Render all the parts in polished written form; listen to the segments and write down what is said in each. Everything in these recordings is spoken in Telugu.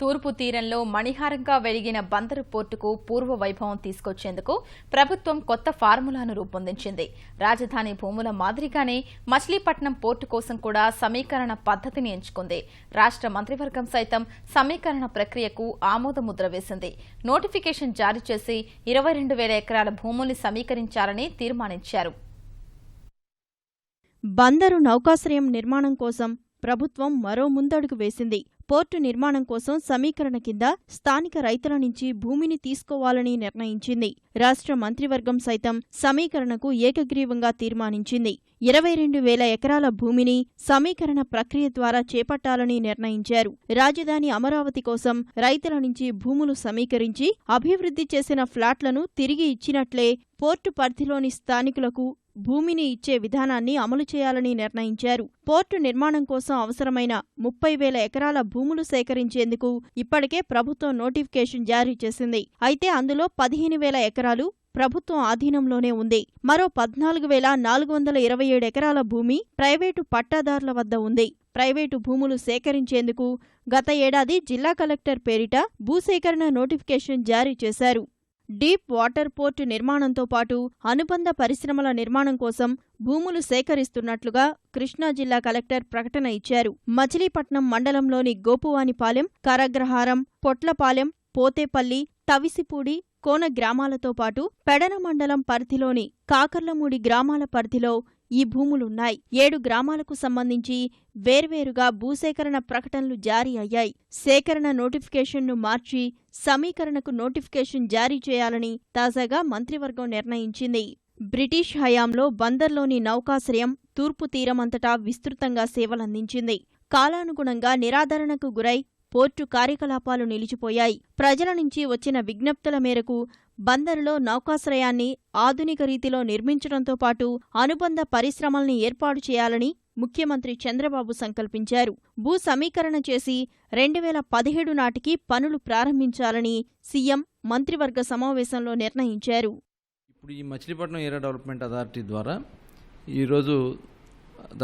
తూర్పు తీరంలో మణిహారంగా వెలిగిన బందరు పోర్టుకు పూర్వ వైభవం తీసుకొచ్చేందుకు ప్రభుత్వం కొత్త ఫార్ములాను రూపొందించింది. రాజధాని భూముల మాదిరిగానే మచిలీపట్నం పోర్టు కోసం కూడా సమీకరణ పద్ధతిని ఎంచుకుంది. రాష్ట్ర మంత్రివర్గం సైతం సమీకరణ ప్రక్రియకు ఆమోదముద్ర వేసింది. నోటిఫికేషన్ జారీ చేసి 22,000 ఎకరాల భూముల్ని సమీకరించాలని తీర్మానించారు. బందరు నౌకాశ్రయం నిర్మాణం కోసం ప్రభుత్వం మరో ముందడుగు వేసింది. పోర్టు నిర్మాణం కోసం సమీకరణ కింద స్థానిక రైతుల నుంచి భూమిని తీసుకోవాలని నిర్ణయించింది. రాష్ట్ర మంత్రివర్గం సైతం సమీకరణకు ఏకగ్రీవంగా తీర్మానించింది. 22,000 ఎకరాల భూమిని సమీకరణ ప్రక్రియ ద్వారా చేపట్టాలని నిర్ణయించారు. రాజధాని అమరావతి కోసం రైతుల నుంచి భూములు సమీకరించి అభివృద్ధి చేసిన ఫ్లాట్లను తిరిగి ఇచ్చినట్లే పోర్టు పరిధిలోని స్థానికులకు భూమిని ఇచ్చే విధానాన్ని అమలు చేయాలని నిర్ణయించారు. పోర్టు నిర్మాణం కోసం అవసరమైన 30,000 ఎకరాల భూములు సేకరించేందుకు ఇప్పటికే ప్రభుత్వం నోటిఫికేషన్ జారీ చేసింది. అయితే అందులో 15,000 ఎకరాలు ప్రభుత్వం ఆధీనంలోనే ఉంది. మరో 14,427 ఎకరాల భూమి ప్రైవేటు పట్టాదారుల వద్ద ఉంది. ప్రైవేటు భూములు సేకరించేందుకు గత ఏడాది జిల్లా కలెక్టర్ పేరిట భూసేకరణ నోటిఫికేషన్ జారీ చేశారు. డీప్ వాటర్ పోర్టు నిర్మాణంతో పాటు అనుబంధ పరిశ్రమల నిర్మాణం కోసం భూములు సేకరిస్తున్నట్లుగా కృష్ణా జిల్లా కలెక్టర్ ప్రకటన ఇచ్చారు. మచిలీపట్నం మండలంలోని గోపువానిపాలెం, కరగ్రహారం, పొట్లపాలెం, పోతేపల్లి, తవిసిపూడి, కోన గ్రామాలతో పాటు పెడన మండలం పరిధిలోని కాకర్లమూడి గ్రామాల పరిధిలో ఈ భూములున్నాయి. 7 గ్రామాలకు సంబంధించి వేర్వేరుగా భూసేకరణ ప్రకటనలు జారీ అయ్యాయి. సేకరణ నోటిఫికేషన్ను మార్చి సమీకరణకు నోటిఫికేషన్ జారీ చేయాలని తాజాగా మంత్రివర్గం నిర్ణయించింది. బ్రిటిష్ హయాంలో బందర్లోని నౌకాశ్రయం తూర్పు తీరమంతటా విస్తృతంగా సేవలందించింది. కాలానుగుణంగా నిరాదరణకు గురై పోర్టు కార్యకలాపాలు నిలిచిపోయాయి. ప్రజల నుంచి వచ్చిన విజ్ఞప్తుల మేరకు బందరులో నౌకాశ్రయాన్ని ఆధునిక రీతిలో నిర్మించడంతో పాటు అనుబంధ పరిశ్రమల్ని ఏర్పాటు చేయాలని ముఖ్యమంత్రి చంద్రబాబు సంకల్పించారు. భూ సమీకరణ చేసి 2017 నాటికి పనులు ప్రారంభించాలని సీఎం మంత్రివర్గ సమావేశంలో నిర్ణయించారు. ఇప్పుడు ఈ మచిలీపట్నం ఏరియా డెవలప్మెంట్ అథారిటీ ద్వారా ఈరోజు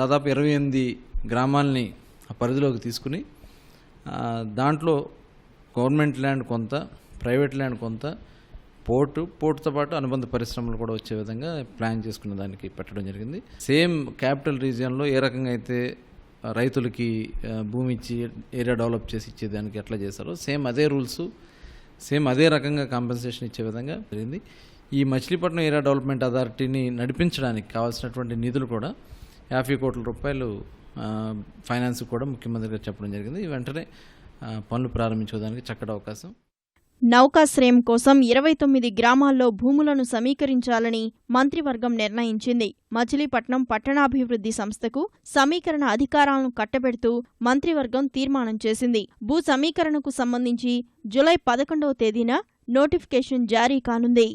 దాదాపు 28 గ్రామాలని ఆ పరిధిలోకి తీసుకుని దాంట్లో గవర్నమెంట్ ల్యాండ్ కొంత, ప్రైవేట్ ల్యాండ్ కొంత, పోర్టుతో పాటు అనుబంధ పరిశ్రమలు కూడా వచ్చే విధంగా ప్లాన్ చేసుకునే దానికి పెట్టడం జరిగింది. సేమ్ క్యాపిటల్ రీజియన్లో ఏ రకంగా అయితే రైతులకి భూమి ఇచ్చి ఏరియా డెవలప్ చేసి ఇచ్చేదానికి ఎట్లా చేస్తారో సేమ్ అదే రూల్స్, సేమ్ అదే రకంగా కాంపెన్సేషన్ ఇచ్చే విధంగా జరిగింది. ఈ మచిలీపట్నం ఏరియా డెవలప్మెంట్ అథారిటీని నడిపించడానికి కావాల్సినటువంటి నిధులు కూడా 50 కోట్ల రూపాయలు ఫైనాన్స్ కూడా ముఖ్యమంత్రి గారు చెప్పడం జరిగింది. వెంటనే పనులు ప్రారంభించుకోవడానికి చక్కటి అవకాశం. నౌకాశ్రయం కోసం 29 గ్రామాల్లో భూములను సమీకరించాలని మంత్రివర్గం నిర్ణయించింది. మచిలీపట్నం పట్టణాభివృద్ధి సంస్థకు సమీకరణ అధికారాలను కట్టబెడుతూ మంత్రివర్గం తీర్మానం చేసింది. భూ సమీకరణకు సంబంధించి జూలై 11వ తేదీన నోటిఫికేషన్ జారీ కానుంది.